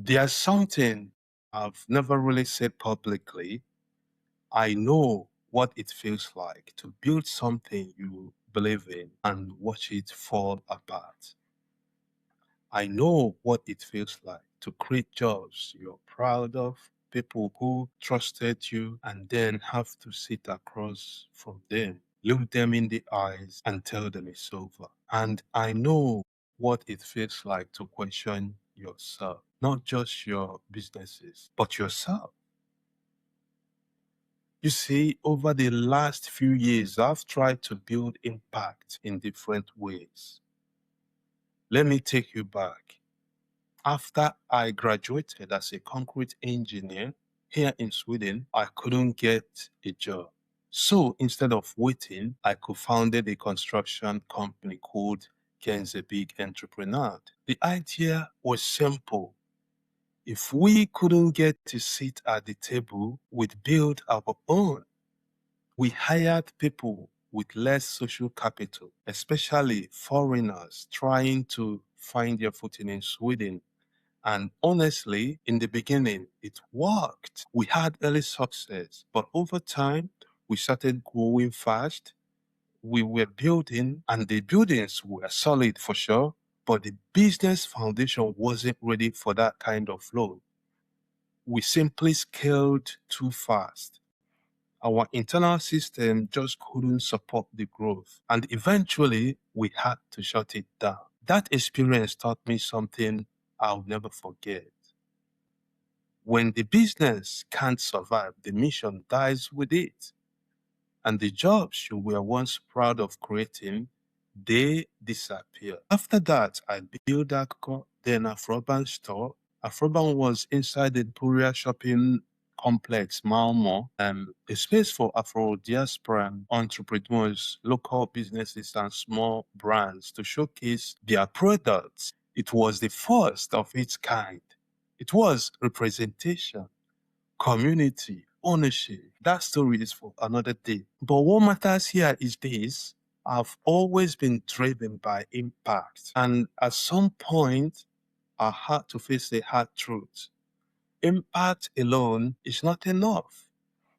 There's something I've never really said publicly. I know what it feels like to build something you believe in and watch it fall apart. I know what it feels like to create jobs you're proud of, people who trusted you, and then have to sit across from them, look them in the eyes, and tell them it's over. And I know what it feels like to question yourself, not just your businesses, but yourself. You see, over the last few years, I've tried to build impact in different ways. Let me take you back. After I graduated as a concrete engineer here in Sweden, I couldn't get a job. So instead of waiting, I co-founded a construction company called Kenzebygg Entreprenad. The idea was simple. If we couldn't get a seat at the table, we'd build our own. We hired people with less social capital, especially foreigners trying to find their footing in Sweden. And honestly, in the beginning, it worked. We had early success, but over time, we started growing fast. We were building, and the buildings were solid for sure, but the business foundation wasn't ready for that kind of load. We simply scaled too fast. Our internal system just couldn't support the growth, and eventually we had to shut it down. That experience taught me something I'll never forget. When the business can't survive, the mission dies with it. And the jobs you were once proud of creating, they disappear. After that, I built AKUKO, then Afrourban Store. Afrourban was inside the Emporia shopping complex, Malmö, a space for Afro Diaspora entrepreneurs, local businesses, and small brands to showcase their products. It was the first of its kind. It was representation, community, ownership. That story is for another day. But what matters here is this. I've always been driven by impact. And at some point, I had to face the hard truth. Impact alone is not enough.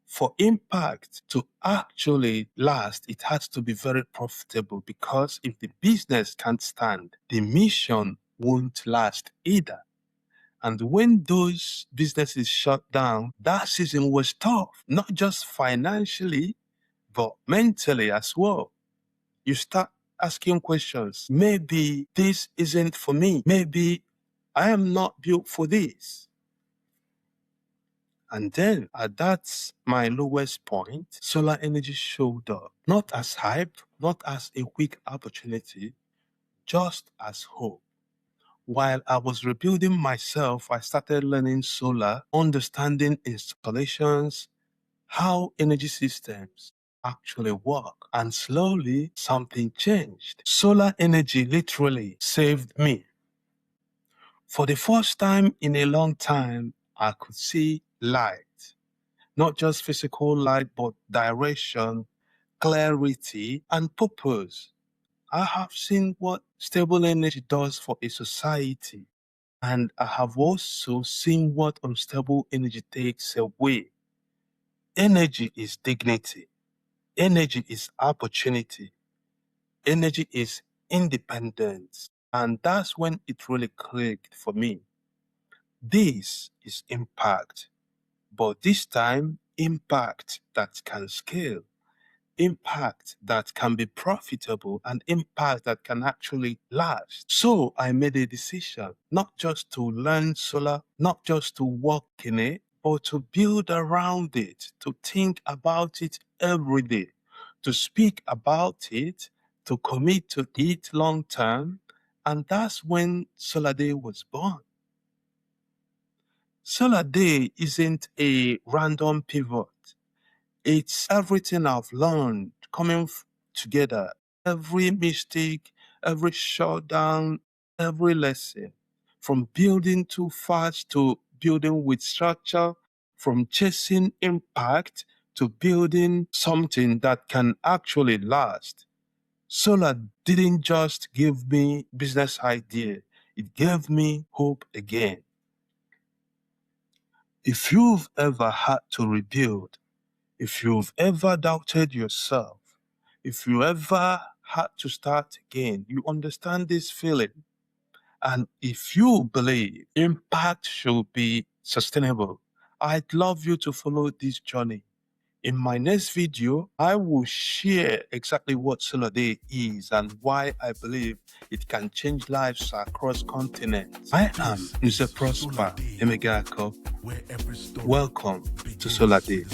For impact to actually last, it has to be very profitable, because if the business can't stand, the mission won't last either. And when those businesses shut down, that season was tough, not just financially, but mentally as well. You start asking questions. Maybe this isn't for me. Maybe I am not built for this. And then at my lowest point, solar energy showed up, not as hype, not as a quick opportunity, just as hope. While I was rebuilding myself, I started learning solar, understanding installations, how energy systems actually work. And slowly, something changed. Solar energy literally saved me. For the first time in a long time, I could see light. Not just physical light, but direction, clarity, and purpose. I have seen what stable energy does for a society. And I have also seen what unstable energy takes away. Energy is dignity. Energy is opportunity. Energy is independence. And that's when it really clicked for me. This is impact. But this time, impact that can scale, impact that can be profitable, and impact that can actually last. So I made a decision not just to learn solar, not just to work in it, but to build around it, to think about it every day, to speak about it, to commit to it long term. And that's when Solardey was born. Solardey isn't a random pivot. It's everything I've learned coming together. Every mistake, every shutdown, every lesson. From building too fast to building with structure, from chasing impact to building something that can actually last. Solar didn't just give me business idea. It gave me hope again. If you've ever had to rebuild, if you've ever doubted yourself, if you ever had to start again, you understand this feeling. And if you believe impact should be sustainable, I'd love you to follow this journey. In my next video, I will share exactly what Solardey is and why I believe it can change lives across continents. I am Mr. Prosper Emegako. Welcome to Solardey.